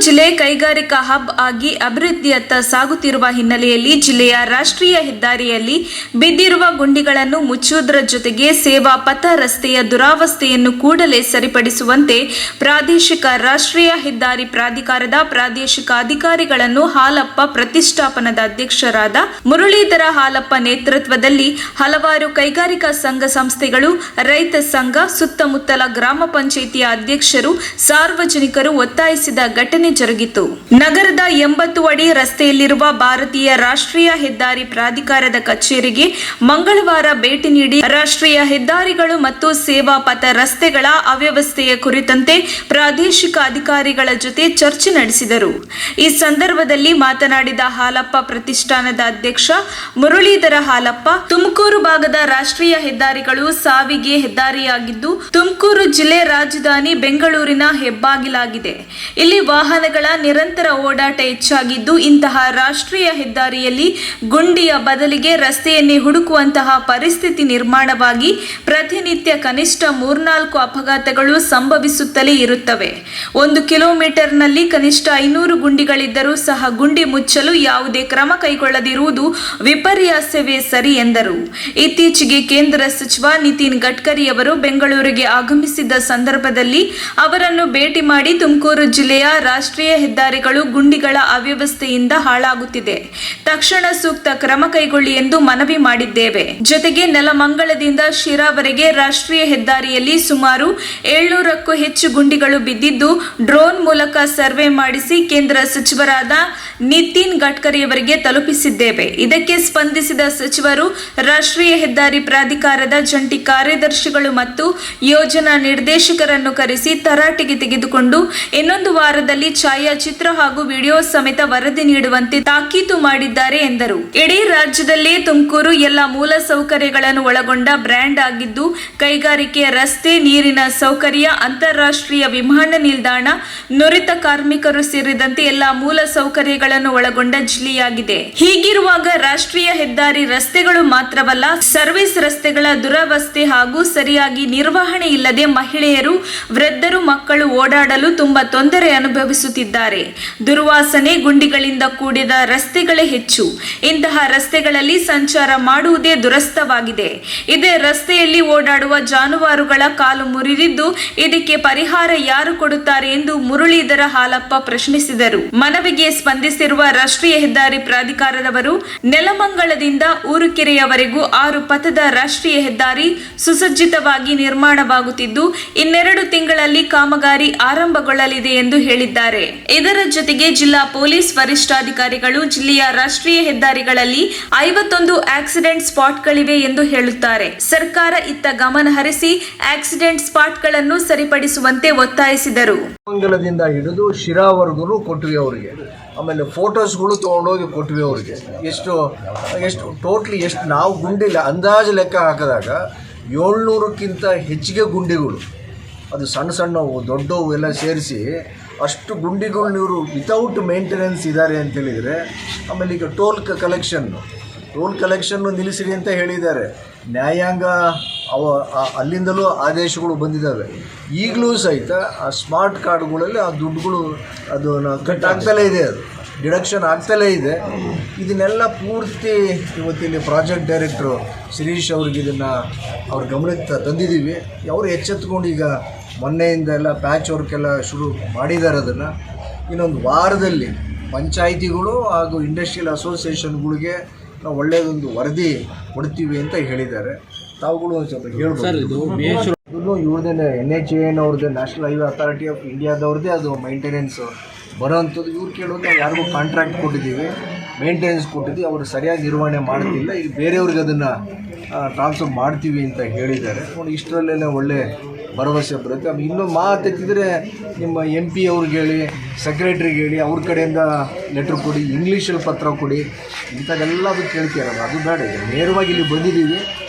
ಜಿಲ್ಲೆ ಕೈಗಾರಿಕಾ ಹಬ್ ಆಗಿ ಅಭಿವೃದ್ಧಿಯತ್ತ ಸಾಗುತ್ತಿರುವ ಹಿನ್ನೆಲೆಯಲ್ಲಿ ಜಿಲ್ಲೆಯ ರಾಷ್ಟ್ರೀಯ ಹೆದ್ದಾರಿಯಲ್ಲಿ ಬಿದ್ದಿರುವ ಗುಂಡಿಗಳನ್ನು ಮುಚ್ಚುವುದರ ಜೊತೆಗೆ ಸೇವಾ ಪಥ ರಸ್ತೆಯ ದುರಾವಸ್ಥೆಯನ್ನು ಕೂಡಲೇ ಸರಿಪಡಿಸುವಂತೆ ಪ್ರಾದೇಶಿಕ ರಾಷ್ಟ್ರೀಯ ಹೆದ್ದಾರಿ ಪ್ರಾಧಿಕಾರದ ಪ್ರಾದೇಶಿಕ ಅಧಿಕಾರಿಗಳನ್ನು ಹಾಲಪ್ಪ ಪ್ರತಿಷ್ಠಾಪನದ ಅಧ್ಯಕ್ಷರಾದ ಮುರಳೀಧರ ಹಾಲಪ್ಪ ನೇತೃತ್ವದಲ್ಲಿ ಹಲವಾರು ಕೈಗಾರಿಕಾ ಸಂಘ ಸಂಸ್ಥೆಗಳು, ರೈತ ಸಂಘ, ಸುತ್ತಮುತ್ತಲ ಗ್ರಾಮ ಪಂಚಾಯಿತಿಯ ಅಧ್ಯಕ್ಷರು, ಸಾರ್ವಜನಿಕರು ಒತ್ತಾಯಿಸಿದ ಘಟನೆ ಜರುಗಿತು. ನಗರದ 80 ಅಡಿ ರಸ್ತೆಯಲ್ಲಿರುವ ಭಾರತೀಯ ರಾಷ್ಟ್ರೀಯ ಹೆದ್ದಾರಿ ಪ್ರಾಧಿಕಾರದ ಕಚೇರಿಗೆ ಮಂಗಳವಾರ ಭೇಟಿ ನೀಡಿ ರಾಷ್ಟ್ರೀಯ ಹೆದ್ದಾರಿಗಳು ಮತ್ತು ಸೇವಾ ಪಥ ರಸ್ತೆಗಳ ಅವ್ಯವಸ್ಥೆಯ ಕುರಿತಂತೆ ಪ್ರಾದೇಶಿಕ ಅಧಿಕಾರಿಗಳ ಜೊತೆ ಚರ್ಚೆ ನಡೆಸಿದರು. ಈ ಸಂದರ್ಭದಲ್ಲಿ ಮಾತನಾಡಿದ ಹಾಲಪ್ಪ ಪ್ರತಿಷ್ಠಾನದ ಅಧ್ಯಕ್ಷ ಮುರಳೀಧರ ಹಾಲಪ್ಪ, ತುಮಕೂರು ಭಾಗದ ರಾಷ್ಟ್ರೀಯ ಹೆದ್ದಾರಿಗಳು ಸಾವಿಗೆ ಹೆದ್ದಾರಿಯಾಗಿದ್ದು, ತುಮಕೂರು ಜಿಲ್ಲೆ ರಾಜಧಾನಿ ಬೆಂಗಳೂರಿನ ಹೆಬ್ಬಾಗಿಲಾಗಿದೆ. ಇಲ್ಲಿ ವಾಹನಗಳ ನಿರಂತರ ಓಡಾಟ ಹೆಚ್ಚಾಗಿದ್ದು, ಇಂತಹ ರಾಷ್ಟ್ರೀಯ ಹೆದ್ದಾರಿಯಲ್ಲಿ ಗುಂಡಿಯ ಬದಲಿಗೆ ರಸ್ತೆಯನ್ನೇ ಹುಡುಕುವಂತಹ ಪರಿಸ್ಥಿತಿ ನಿರ್ಮಾಣವಾಗಿ ಪ್ರತಿನಿತ್ಯ ಕನಿಷ್ಠ 3-4 ಅಪಘಾತಗಳು ಸಂಭವಿಸುತ್ತಲೇ ಇರುತ್ತವೆ. 1 ಕಿಲೋಮೀಟರ್ನಲ್ಲಿ ಕನಿಷ್ಠ 500 ಗುಂಡಿಗಳಿದ್ದರೂ ಸಹ ಗುಂಡಿ ಮುಚ್ಚಲು ಯಾವುದೇ ಕ್ರಮ ಕೈಗೊಳ್ಳದಿರುವುದು ವಿಪರ್ಯಾಸವೇ ಸರಿ ಎಂದರು. ಇತ್ತೀಚೆಗೆ ಕೇಂದ್ರ ಸಚಿವ ನಿತಿನ್ ಗಡ್ಕರಿ ಅವರು ಬೆಂಗಳೂರಿಗೆ ಆಗಮಿಸಿದ್ದ ಸಂದರ್ಭದಲ್ಲಿ ಅವರನ್ನು ಭೇಟಿ ಮಾಡಿ ತುಮಕೂರು ಜಿಲ್ಲೆಯ ರಾಷ್ಟ್ರೀಯ ಹೆದ್ದಾರಿಗಳು ಗುಂಡಿಗಳ ಅವ್ಯವಸ್ಥೆಯಿಂದ ಹಾಳಾಗುತ್ತಿದೆ, ತಕ್ಷಣ ಸೂಕ್ತ ಕ್ರಮ ಕೈಗೊಳ್ಳಿ ಎಂದು ಮನವಿ ಮಾಡಿದ್ದೇವೆ. ಜೊತೆಗೆ ನೆಲಮಂಗಲದಿಂದ ಶಿರಾವರೆಗೆ ರಾಷ್ಟ್ರೀಯ ಹೆದ್ದಾರಿಯಲ್ಲಿ ಸುಮಾರು 700ಕ್ಕೂ ಹೆಚ್ಚು ಗುಂಡಿಗಳು ಬಿದ್ದಿದ್ದು, ಡ್ರೋನ್ ಮೂಲಕ ಸರ್ವೆ ಮಾಡಿಸಿ ಕೇಂದ್ರ ಸಚಿವರಾದ ನಿತಿನ್ ಗಡ್ಕರಿಯವರಿಗೆ ತಲುಪಿಸಿದ್ದೇವೆ. ಇದಕ್ಕೆ ಸ್ಪಂದಿಸಿದ ಸಚಿವರು ರಾಷ್ಟ್ರೀಯ ಹೆದ್ದಾರಿ ಪ್ರಾಧಿಕಾರದ ಜಂಟಿ ಕಾರ್ಯದರ್ಶಿಗಳು ಮತ್ತು ಯೋಜನಾ ನಿರ್ದೇಶಕರನ್ನು ಕರೆಸಿ ತರಾಟೆಗೆ ತೆಗೆದುಕೊಂಡು ಇನ್ನೊಂದು ವಾರದಲ್ಲಿ ಛಾಯಾಚಿತ್ರ ಹಾಗೂ ವಿಡಿಯೋ ಸಮೇತ ವರದಿ ನೀಡುವಂತೆ ತಾಕೀತು ಮಾಡಿದ್ದಾರೆ ಎಂದರು. ಇಡೀ ರಾಜ್ಯದಲ್ಲೇ ತುಮಕೂರು ಎಲ್ಲ ಮೂಲ ಸೌಕರ್ಯಗಳನ್ನು ಒಳಗೊಂಡ ಬ್ರ್ಯಾಂಡ್ ಆಗಿದ್ದು, ಕೈಗಾರಿಕೆ, ರಸ್ತೆ, ನೀರಿನ ಸೌಕರ್ಯ, ಅಂತಾರಾಷ್ಟ್ರೀಯ ವಿಮಾನ ನಿಲ್ದಾಣ, ನುರಿತ ಕಾರ್ಮಿಕರು ಸೇರಿದಂತೆ ಎಲ್ಲ ಮೂಲ ಸೌಕರ್ಯಗಳನ್ನು ಒಳಗೊಂಡ ಜಿಲ್ಲೆಯಾಗಿದೆ. ಹೀಗಿರುವಾಗ ರಾಷ್ಟ್ರೀಯ ಹೆದ್ದಾರಿ ರಸ್ತೆಗಳು ಮಾತ್ರವಲ್ಲ, ಸರ್ವಿಸ್ ರಸ್ತೆಗಳ ದುರವಸ್ಥೆ ಹಾಗೂ ಸರಿಯಾಗಿ ನಿರ್ವಹಣೆ ಇಲ್ಲದೆ ಮಹಿಳೆಯರು, ವೃದ್ಧರು, ಮಕ್ಕಳು ಓಡಾಡಲು ತುಂಬಾ ತೊಂದರೆ ಅನುಭವಿಸುತ್ತಿದ್ದಾರೆ. ದುರ್ವಾಸನೆ, ಗುಂಡಿಗಳಿಂದ ಕೂಡಿದ ರಸ್ತೆಗಳೇ ಹೆಚ್ಚು. ಇಂತಹ ರಸ್ತೆಗಳಲ್ಲಿ ಸಂಚಾರ ಮಾಡುವುದೇ ದುರಸ್ಥವಾಗಿದೆ. ಇದೇ ರಸ್ತೆಯಲ್ಲಿ ಓಡಾಡುವ ಜಾನುವಾರುಗಳ ಕಾಲು ಮುರಿದಿದ್ದು, ಇದಕ್ಕೆ ಪರಿಹಾರ ಯಾರು ಕೊಡುತ್ತಾರೆ ಎಂದು ಮುರಳೀಧರ ಹಾಲಪ್ಪ ಪ್ರಶ್ನಿಸಿದರು. ಮನವಿಗೆ ಸ್ಪಂದಿಸಿರುವ ರಾಷ್ಟ್ರೀಯ ಹೆದ್ದಾರಿ ಪ್ರಾಧಿಕಾರದವರು ನೆಲಮಂಗಲದಿಂದ ಊರುಕೆರೆಯವರೆಗೂ 6 ಪಥದ ರಾಷ್ಟ್ರೀಯ ಹೆದ್ದಾರಿ ಸುಸಜ್ಜಿತವಾಗಿ ನಿರ್ಮಾಣವಾಗುತ್ತಿದ್ದು, 2 ತಿಂಗಳಲ್ಲಿ ಕಾಮಗಾರಿ ಆರಂಭಗೊಳ್ಳಲಿದೆ ಎಂದು ಹೇಳಿದ್ದಾರೆ. ಇದರ ಜೊತೆಗೆ ಜಿಲ್ಲಾ ಪೊಲೀಸ್ ವರಿಷ್ಠಾಧಿಕಾರಿಗಳು ಜಿಲ್ಲೆಯ ರಾಷ್ಟ್ರೀಯ ಹೆದ್ದಾರಿಗಳಲ್ಲಿ 51 ಆಕ್ಸಿಡೆಂಟ್ ಸ್ಪಾಟ್ಗಳಿವೆ ಎಂದು ಹೇಳುತ್ತಾರೆ. ಸರ್ಕಾರ ಇತ್ತ ಗಮನ ಹರಿಸಿ ಆಕ್ಸಿಡೆಂಟ್ ಸ್ಪಾಟ್ಗಳನ್ನು ಸರಿಪಡಿಸುವಂತೆ ಒತ್ತಾಯಿಸಿದರು. ಮಂಗಲದಿಂದ ಹಿಡಿದು ಶಿರಾವರೆಗೂ ಕೊಟ್ವಿ ಅವರಿಗೆ. ಆಮೇಲೆ ಫೋಟೋಸ್ಗಳು ತೊಗೊಂಡೋಗಿ ಕೊಟ್ವಿ ಅವರಿಗೆ. ಎಷ್ಟು ಟೋಟ್ಲಿ ಎಷ್ಟು ನಾವು ಗುಂಡಿಲ್ಲ ಅಂದಾಜು ಲೆಕ್ಕ ಹಾಕಿದಾಗ 700ಕ್ಕಿಂತ ಹೆಚ್ಚಿಗೆ ಗುಂಡಿಗಳು, ಅದು ಸಣ್ಣ ಸಣ್ಣವು ದೊಡ್ಡವು ಎಲ್ಲ ಸೇರಿಸಿ ಅಷ್ಟು ಗುಂಡಿಗಳು ಇವರು ವಿತೌಟ್ ಮೇಂಟೆನೆನ್ಸ್ ಇದ್ದಾರೆ ಅಂತೇಳಿದರೆ. ಆಮೇಲೆ ಈಗ ಟೋಲ್ ಕಲೆಕ್ಷನ್ನು ನಿಲ್ಲಿಸಿರಿ ಅಂತ ಹೇಳಿದ್ದಾರೆ. ನ್ಯಾಯಾಂಗ ಅಲ್ಲಿಂದಲೂ ಆದೇಶಗಳು ಬಂದಿದ್ದಾವೆ. ಈಗಲೂ ಸಹಿತ ಆ ಸ್ಮಾರ್ಟ್ ಕಾರ್ಡ್ಗಳಲ್ಲಿ ಆ ದುಡ್ಡುಗಳು ಅದು ಕಟ್ ಆಗ್ತಲೇ ಇದೆ, ಅದು ಡಿಡಕ್ಷನ್ ಆಗ್ತಲೇ ಇದೆ. ಇದನ್ನೆಲ್ಲ ಪೂರ್ತಿ ಇವತ್ತಿಲ್ಲಿ ಪ್ರಾಜೆಕ್ಟ್ ಡೈರೆಕ್ಟ್ರು ಶಿರೀಶ್ ಅವ್ರಿಗೆ ಇದನ್ನು ಅವ್ರ ಗಮನಕ್ಕೆ ತಂದಿದ್ದೀವಿ. ಅವರು ಎಚ್ಚೆತ್ಕೊಂಡು ಈಗ ಮೊನ್ನೆಯಿಂದ ಎಲ್ಲ ಪ್ಯಾಚ್ ವರ್ಕೆಲ್ಲ ಶುರು ಮಾಡಿದ್ದಾರೆ. ಅದನ್ನು ಇನ್ನೊಂದು ವಾರದಲ್ಲಿ ಪಂಚಾಯಿತಿಗಳು ಹಾಗೂ ಇಂಡಸ್ಟ್ರಿಯಲ್ ಅಸೋಸಿಯೇಷನ್ಗಳಿಗೆ ನಾವು ಒಳ್ಳೆಯದೊಂದು ವರದಿ ಕೊಡ್ತೀವಿ ಅಂತ ಹೇಳಿದ್ದಾರೆ. ತಾವುಗಳು ಸ್ವಲ್ಪ ಹೇಳ್ಬೋದು. ಇವ್ರದ್ದೇ NHAN ಅವ್ರದ್ದೇ, ನ್ಯಾಷನಲ್ ಹೈವೇ ಅಥಾರಿಟಿ ಆಫ್ ಇಂಡಿಯಾದವ್ರದ್ದೇ ಅದು ಮೈಂಟೆನೆನ್ಸ್ ಬರೋವಂಥದ್ದು. ಇವ್ರು ಕೇಳೋದು ನಾವು ಯಾರಿಗೂ ಕಾಂಟ್ರಾಕ್ಟ್ ಕೊಟ್ಟಿದ್ದೀವಿ, ಮೇಂಟೆನೆನ್ಸ್ ಕೊಟ್ಟಿದ್ದೀವಿ, ಅವರು ಸರಿಯಾಗಿ ನಿರ್ವಹಣೆ ಮಾಡ್ತಿಲ್ಲ, ಈಗ ಬೇರೆಯವ್ರಿಗೆ ಅದನ್ನು ಟ್ರಾನ್ಸ್ಫರ್ ಮಾಡ್ತೀವಿ ಅಂತ ಹೇಳಿದ್ದಾರೆ. ಇಷ್ಟರಲ್ಲೇನೆ ಒಳ್ಳೆ ಭರವಸೆ ಬರುತ್ತೆ. ಇನ್ನೂ ಮಾತೆತ್ತಿದ್ರೆ ನಿಮ್ಮ MP ಅವ್ರಿಗೆ ಹೇಳಿ, ಸೆಕ್ರೆಟ್ರಿಗೆ ಹೇಳಿ, ಅವ್ರ ಕಡೆಯಿಂದ ಲೆಟ್ರ್ ಕೊಡಿ, ಇಂಗ್ಲೀಷಲ್ಲಿ ಪತ್ರ ಕೊಡಿ, ಇಂಥದ್ದೆಲ್ಲ ಅದು ಕೇಳ್ತಿರಲ್ಲ, ಅದು ಬೇಡ. ಈಗ ನೇರವಾಗಿ ಇಲ್ಲಿ ಬಂದಿದ್ದೀವಿ,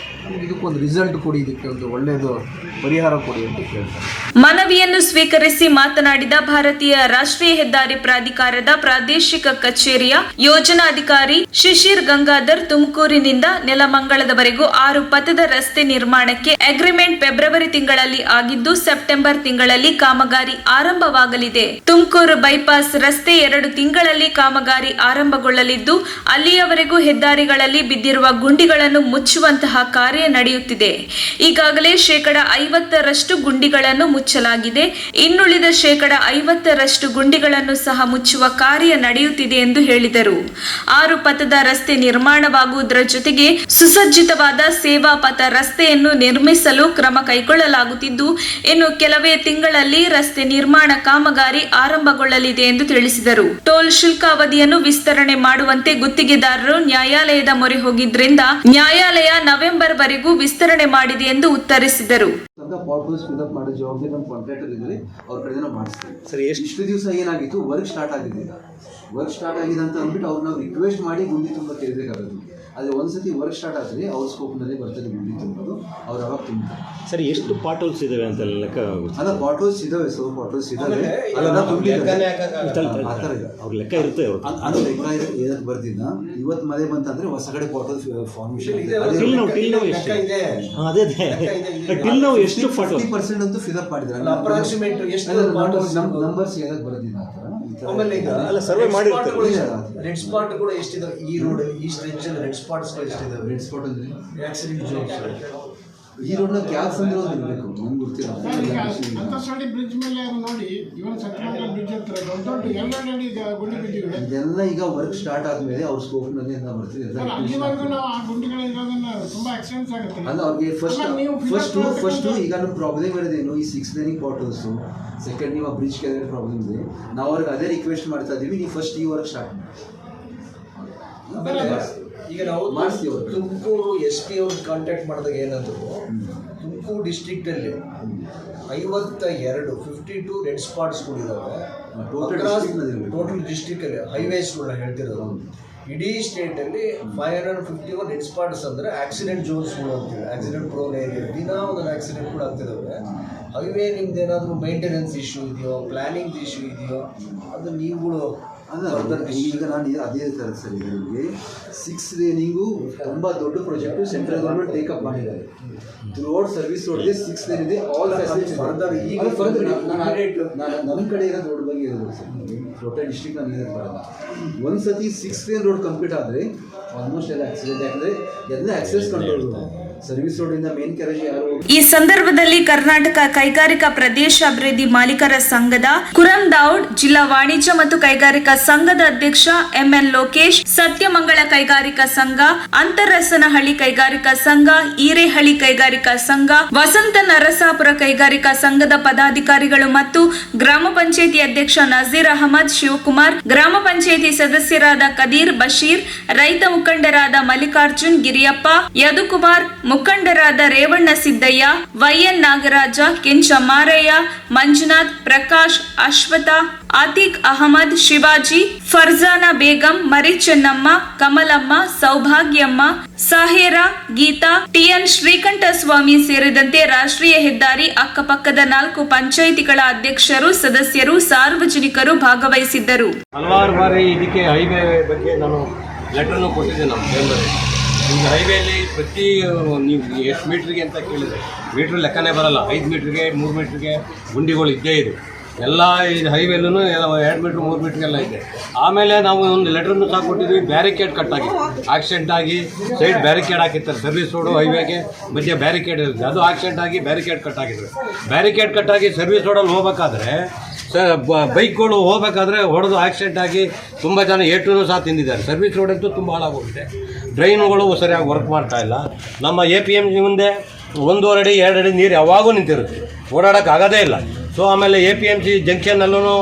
ನಮ್ಗೆ ಇದಕ್ಕೊಂದು ರಿಸಲ್ಟ್ ಕೊಡಿ, ಇದಕ್ಕೆ ಒಂದು ಒಳ್ಳೆಯದು ಪರಿಹಾರ ಕೊಡಿ ಅಂತ ಕೇಳ್ತಾರೆ. ಮನವಿಯನ್ನು ಸ್ವೀಕರಿಸಿ ಮಾತನಾಡಿದ ಭಾರತೀಯ ರಾಷ್ಟ್ರೀಯ ಹೆದ್ದಾರಿ ಪ್ರಾಧಿಕಾರದ ಪ್ರಾದೇಶಿಕ ಕಚೇರಿಯ ಯೋಜನಾಧಿಕಾರಿ ಶಿಶಿರ್ ಗಂಗಾಧರ್, ತುಮಕೂರಿನಿಂದ ನೆಲಮಂಗಲದವರೆಗೂ 6 ಪಥದ ರಸ್ತೆ ನಿರ್ಮಾಣಕ್ಕೆ ಅಗ್ರಿಮೆಂಟ್ ಫೆಬ್ರವರಿ ತಿಂಗಳಲ್ಲಿ ಆಗಿದ್ದು ಸೆಪ್ಟೆಂಬರ್ ತಿಂಗಳಲ್ಲಿ ಕಾಮಗಾರಿ ಆರಂಭವಾಗಲಿದೆ. ತುಮಕೂರು ಬೈಪಾಸ್ ರಸ್ತೆ 2 ತಿಂಗಳಲ್ಲಿ ಕಾಮಗಾರಿ ಆರಂಭಗೊಳ್ಳಲಿದ್ದು ಅಲ್ಲಿಯವರೆಗೂ ಹೆದ್ದಾರಿಗಳಲ್ಲಿ ಬಿದ್ದಿರುವ ಗುಂಡಿಗಳನ್ನು ಮುಚ್ಚುವಂತಹ ಕಾರ್ಯ ನಡೆಯುತ್ತಿದೆ. ಈಗಾಗಲೇ 50% ಗುಂಡಿಗಳನ್ನು ಮುಚ್ಚಲಾಗಿದೆ. ಇನ್ನುಳಿದ 50% ಗುಂಡಿಗಳನ್ನು ಸಹ ಮುಚ್ಚುವ ಕಾರ್ಯ ನಡೆಯುತ್ತಿದೆ ಎಂದು ಹೇಳಿದರು. 6 ಪಥದ ರಸ್ತೆ ನಿರ್ಮಾಣವಾಗುವುದರ ಜೊತೆಗೆ ಸುಸಜ್ಜಿತವಾದ ಸೇವಾ ಪಥ ರಸ್ತೆಯನ್ನು ನಿರ್ಮಿಸಲು ಕ್ರಮ ಕೈಗೊಳ್ಳಲಾಗುತ್ತಿದ್ದು ಇನ್ನು ಕೆಲವೇ ತಿಂಗಳಲ್ಲಿ ರಸ್ತೆ ನಿರ್ಮಾಣ ಕಾಮಗಾರಿ ಆರಂಭಗೊಳ್ಳಲಿದೆ ಎಂದು ತಿಳಿಸಿದರು. ಟೋಲ್ ಶುಲ್ಕ ಅವಧಿಯನ್ನು ವಿಸ್ತರಣೆ ಮಾಡುವಂತೆ ಗುತ್ತಿಗೆದಾರರು ನ್ಯಾಯಾಲಯದ ಮೊರೆ ಹೋಗಿದ್ದರಿಂದ ನ್ಯಾಯಾಲಯ ನವೆಂಬರ್ ವರೆಗೂ ವಿಸ್ತರಣೆ ಮಾಡಿದೆ ಎಂದು ಉತ್ತರಿಸಿದರು. ಫಿಲಪ್ ಮಾಡೋ ಜವಾಬ್ದಾರಿ ನಮ್ಮ ಕಾಂಟ್ರಾಕ್ಟರ್ ಇದ್ದರೆ ಅವ್ರ ಕಡೆ ನಾವು ಮಾಡಿಸ್ತೀವಿ. ಸರಿ, ಎಷ್ಟು ದಿವಸ ಏನಾಗಿತ್ತು, ವರ್ಕ್ ಸ್ಟಾರ್ಟ್ ಆಗಿದ್ದಿಲ್ಲ. ವರ್ಕ್ ಸ್ಟಾರ್ಟ್ ಆಗಿದೆ ಅಂತ ಅಂದ್ಬಿಟ್ಟು ಅವ್ರು ನಾವು ರಿಕ್ವೆಸ್ಟ್ ಮಾಡಿ ಗುಂಡಿ ತುಂಬ ತೆಗೆಬೇಕಾಗುತ್ತೆ. ಆದರೆ ಒಂದ್ಸತಿ ವರ್ಕ್ ಸ್ಟಾರ್ಟ್ ಆದರೆ ಅವ್ರ ಸ್ಕೋಪ್ನಲ್ಲಿ ಬರ್ತದೆ ಗುಂಡಿ ತುಂಬೋದು, ಅವ್ರು ಅವಾಗ ತುಂಬ್ತಾರೆ. ಸರಿ, ಎಷ್ಟು ಪಾಟ್ ಹೋಲ್ಸ್ ಇದಾವೆ ಅಂತ ಲೆಕ್ಕ? ಅಲ್ಲ, ಪಾಟ್ ಹೋಲ್ಸ್ ಇದಾವೆ, ಸೊ ಪಾಟ್ ಹೋಲ್ಸ್ ಇದಾವೆ, ಅಲ್ಲ ತುಂಬಿದ್ದಾರೆ ಆ ಥರ ಇದೆ. ಅವ್ರ ಲೆಕ್ಕ ಇರುತ್ತೆ. ಅದು ಲೆಕ್ಕ ಏನಕ್ಕೆ ಬರ್ತಿದ್ದ, ಇವತ್ತು ಮಳೆ ಬಂತಂದ್ರೆ ಹೊಸ ಕಡೆ ಪಾಟ್ ಹೋಲ್ಸ್ ಫಾರ್ಮೇಷನ್ ಇದೆ. ಎಷ್ಟು 50% ಅಂತೂ ಫಿಲಪ್ ಮಾಡಿದ್ರೆ ನಂಬರ್ಸ್ ಏನಕ್ಕೆ ಬರೋದಿಲ್ಲ ಆ ಥರ. ಅಲ್ಲ, ಸರ್ವೆ ಮಾಡಿರ್ತಾರೆ. ರೆಡ್ ಸ್ಪಾಟ್ ಕೂಡ ಎಷ್ಟಿದಾವೆ ಈ ರೋಡ್, ಈ ಸ್ಟ್ರೆಚ್ ಅಲ್ಲಿ ರೆಡ್ ಸ್ಪಾಟ್ಸ್ ಎಷ್ಟಿದಾವೆ? ರೆಡ್ ಸ್ಪಾಟ್ ಅಂದ್ರೆ ಆಕ್ಸಿಡೆಂಟ್ ಜೋನ್ಸ್. ಈ ರೋಡ್ನ ಕ್ಯಾಬ್ಸ್ ಅಂದಿರೋದು ಇರಬೇಕು, ನಮ್ಗೆ ಗೊತ್ತಿಲ್ಲ. ಅಂತರ್ಸಾಡಿ ಬ್ರಿಡ್ಜ್ ಮೇಲೆ ನೋಡಿ, ಇವನ್ ಸತ್ಯನಾರಾಯಣ ಬ್ರಿಡ್ಜ್ ಹತ್ರ ದೊಡ್ಡ ಎಲ್ಲ ಗುಂಡಿ ಬಿದ್ದಿವೆ. ಇದೆಲ್ಲ ಈಗ ವರ್ಕ್ ಸ್ಟಾರ್ಟ್ ಆದ್ಮೇಲೆ ಅವ್ರ ಸ್ಕೋಪ್ನಲ್ಲಿ ಎಲ್ಲ ಬರ್ತಿದೆ. ಅಲ್ಲಿವರೆಗೂ ನಾವು ಆ ಗುಂಡಿಗಳಿರೋದನ್ನ ತುಂಬಾ ಆಕ್ಸಿಡೆಂಟ್ಸ್ ಆಗುತ್ತೆ. ಅಲ್ಲ, ಅವ್ರಿಗೆ ಫಸ್ಟ್ ಈಗ ನಮ್ಮ ಪ್ರಾಬ್ಲಮ್ ಇರೋದೇನು, ಈ 6 ಲೈನಿಂಗ್ ಪಾಟಲ್ಸು. ಸೆಕೆಂಡ್, ನೀವು ಆ ಬ್ರಿಡ್ಜ್ ಕೆಳಗಡೆ ಪ್ರಾಬ್ಲಮ್ ಇದೆ. ನಾವು ಅವ್ರಿಗೆ ಅದೇ ರಿಕ್ವೆಸ್ಟ್ ಮಾಡ್ತಾ ಇದ್ದೀವಿ, ನೀವು ಫಸ್ಟ್ ಈ ವರ್ಕ್ ಸ್ಟಾರ್ಟ್ ಮಾಡಿ. ಈಗ ನಾವು ಮಾಡಿಸ್ತೀವಿ. ತುಮಕೂರು SP ಅವ್ರಿಗೆ ಕಾಂಟ್ಯಾಕ್ಟ್ ಮಾಡಿದಾಗ ಏನಂದ್ರು, ತುಮಕೂರು ಡಿಸ್ಟ್ರಿಕ್ಟಲ್ಲಿ 52 ರೆಡ್ ಸ್ಪಾಟ್ಸ್ಗಳಿದ್ದಾವೆ. ಟೋಟಲ್ ಡಿಸ್ಟ್ರಿಕ್ಟಲ್ಲಿ ಹೈವೇಸ್ಗಳನ್ನ ಹೇಳ್ತಿರೋದು. ಇಡೀ ಸ್ಟೇಟಲ್ಲಿ 551 ರೆಡ್ ಸ್ಪಾಟ್ಸ್ ಅಂದರೆ ಆಕ್ಸಿಡೆಂಟ್ ಜೋನ್ಸ್ಗಳು ಅಂತೀವಿ, ಆಕ್ಸಿಡೆಂಟ್ ಪ್ರೋನ್ ಏರಿಯಾ. ದಿನ ಒಂದೊಂದು ಆಕ್ಸಿಡೆಂಟ್ ಕೂಡ ಆಗ್ತಿದ್ದಾವೆ. ಹೈವೇ ನಿಮ್ದು ಏನಾದರೂ ಮೇಂಟೆನೆನ್ಸ್ ಇಶ್ಯೂ ಇದೆಯೋ, ಪ್ಲಾನಿಂಗ್ ಇಶ್ಯೂ ಇದೆಯೋ, ಅದು ನೀವುಗಳು ಈಗ ನಾನು ಅದೇ ಥರ ಸರ್. ಈಗ ನಿಮಗೆ 6 ಲೇನಿಂಗು ತುಂಬ ದೊಡ್ಡ ಪ್ರಾಜೆಕ್ಟು ಸೆಂಟ್ರಲ್ ಗೌರ್ಮೆಂಟ್ ಟೇಕಪ್ ಮಾಡಿದ್ದಾರೆ. ರೋಡ್ ಸರ್ವಿಸ್ ರೋಡ್ಗೆ 6 ಲೇನ್ ಇದೆ. ಆಲ್ ಫೆಸಿಲಿಟೀಸ್ ನಮ್ಮ ಕಡೆ ಇರೋದು ರೋಡ್ ಬಗ್ಗೆ ಇರೋದು ಸರ್. ಟೋಟಲ್ ಡಿಸ್ಟ್ರಿಕ್ಟ್ ನಾನು ಏನಕ್ಕೆ ಬರಲ್ಲ. ಒಂದ್ಸತಿ 6 ಲೇನ್ ರೋಡ್ ಕಂಪ್ಲೀಟ್ ಆದರೆ ಆಲ್ಮೋಸ್ಟ್ ಎಲ್ಲ ಆಕ್ಸಿಡೆಂಟ್, ಯಾಕಂದರೆ ಎಲ್ಲ ಆಕ್ಸೆಸ್ ಕಂಟ್ರೋಲ್ ಸರ್ವಿಸ್ ರೋಡಿಂದ ಮೇನ್ ಕ್ಯಾರೇಜ್ ಯಾರು. ಈ ಸಂದರ್ಭದಲ್ಲಿ ಕರ್ನಾಟಕ ಕೈಗಾರಿಕಾ ಪ್ರದೇಶ ಅಭಿವೃದ್ಧಿ ಮಾಲೀಕರ ಸಂಘದ ಕುರಂ ದಾವಡ್, ಜಿಲ್ಲಾ ವಾಣಿಜ್ಯ ಮತ್ತು ಕೈಗಾರಿಕಾ ಸಂಘದ ಅಧ್ಯಕ್ಷ MN ಲೋಕೇಶ್, ಸತ್ಯಮಂಗಳ ಕೈಗಾರಿಕಾ ಸಂಘ, ಅಂತರಸನಹಳ್ಳಿ ಕೈಗಾರಿಕಾ ಸಂಘ, ಈರೇಹಳ್ಳಿ ಕೈಗಾರಿಕಾ ಸಂಘ, ವಸಂತ ನರಸಾಪುರ ಕೈಗಾರಿಕಾ ಸಂಘದ ಪದಾಧಿಕಾರಿಗಳು ಮತ್ತು ಗ್ರಾಮ ಪಂಚಾಯಿತಿ ಅಧ್ಯಕ್ಷ ನಜೀರ್ ಅಹಮದ್, ಶಿವಕುಮಾರ್, ಗ್ರಾಮ ಪಂಚಾಯಿತಿ ಸದಸ್ಯರಾದ ಕದೀರ್, ಬಶೀರ್, ರೈತ ಮುಖಂಡರಾದ ಮಲ್ಲಿಕಾರ್ಜುನ್, ಗಿರಿಯಪ್ಪ, ಯದುಕುಮಾರ್, ಮುಖಂಡರಾದ ರೇವಣ್ಣ ಸಿದ್ದಯ್ಯ, YN ನಾಗರಾಜ, ಕೆಂಚ ಮಾರಯ್ಯ, ಮಂಜುನಾಥ್, ಪ್ರಕಾಶ್, ಅಶ್ವಥ, ಆತಿಕ್ ಅಹಮದ್, ಶಿವಾಜಿ, ಫರ್ಜಾನಾ ಬೇಗಂ, ಮರಿ ಚೆನ್ನಮ್ಮ, ಕಮಲಮ್ಮ, ಸೌಭಾಗ್ಯಮ್ಮ, ಸಾಹೇರಾ, ಗೀತಾ, TN ಶ್ರೀಕಂಠಸ್ವಾಮಿ ಸೇರಿದಂತೆ ರಾಷ್ಟ್ರೀಯ ಹೆದ್ದಾರಿ ಅಕ್ಕಪಕ್ಕದ 4 ಪಂಚಾಯಿತಿಗಳ ಅಧ್ಯಕ್ಷರು, ಸದಸ್ಯರು, ಸಾರ್ವಜನಿಕರು ಭಾಗವಹಿಸಿದ್ದರು. ಹಲವಾರು ಬಾರಿ ಇದಕ್ಕೆ ಹೈವೇ ಬಗ್ಗೆ ನಾನು ಲೆಟರ್ನು ಕೊಟ್ಟಿದ್ದೆ ನಮ್ಮ ಚೇಂಬರ್ಗೆ. ಈಗ ಹೈವೇಲಿ ಪ್ರತಿ ನೀವು ಎಷ್ಟು ಮೀಟ್ರಿಗೆ ಅಂತ ಕೇಳಿದರೆ ಮೀಟ್ರ್ ಲೆಕ್ಕನೇ ಬರಲ್ಲ. 5 ಮೀಟ್ರಿಗೆ 3 ಮೀಟ್ರಿಗೆ ಗುಂಡಿಗಳು ಇದ್ದೇ ಇದೆ. ಎಲ್ಲ ಇದು ಹೈವೇಲೂ 2 ಮೀಟ್ರ್ 3 ಮೀಟ್ರಿಗೆಲ್ಲ ಇದೆ. ಆಮೇಲೆ ನಾವು ಒಂದು ಲೆಟ್ರನ್ನು ಸಹ ಕೊಟ್ಟಿದ್ವಿ, ಬ್ಯಾರಿಕೇಡ್ ಕಟ್ಟಾಗಿ ಆಕ್ಸಿಡೆಂಟ್ ಆಗಿ ಸೈಡ್ ಬ್ಯಾರಿಕೇಡ್ ಹಾಕಿರ್ತಾರೆ. ಸರ್ವಿಸ್ ರೋಡು ಹೈವೇಗೆ ಮಧ್ಯೆ ಬ್ಯಾರಿಕೇಡ್ ಇರುತ್ತೆ, ಅದು ಆಕ್ಸಿಡೆಂಟ್ ಆಗಿ ಬ್ಯಾರಿಕೇಡ್ ಕಟ್ಟಾಗಿದ್ರು. ಬ್ಯಾರಿಕೇಡ್ ಕಟ್ಟಾಗಿ ಸರ್ವಿಸ್ ರೋಡಲ್ಲಿ ಹೋಗ್ಬೇಕಾದ್ರೆ ಬೈಕ್ಗಳು ಹೋಗ್ಬೇಕಾದ್ರೆ ಹೊಡೆದು ಆಕ್ಸಿಡೆಂಟ್ ಆಗಿ ತುಂಬ ಜನ ಏಟು ಸಹ ತಿಂದಿದ್ದಾರೆ. ಸರ್ವಿಸ್ ರೋಡ್ ಅಂತೂ ತುಂಬ ಹಾಳಾಗೋಗಿದೆ. ಡ್ರೈನುಗಳು ಸರಿಯಾಗಿ ವರ್ಕ್ ಮಾಡ್ತಾ ಇಲ್ಲ. ನಮ್ಮ APMC ಮುಂದೆ 1.5 ಅಡಿ 2 ಅಡಿ ನೀರು ಯಾವಾಗೂ ನಿಂತಿರುತ್ತೆ, ಓಡಾಡೋಕ್ಕಾಗೋದೇ ಇಲ್ಲ. ಸೊ ಆಮೇಲೆ APMC ಜಂಕ್ಷನ್ನಲ್ಲೂ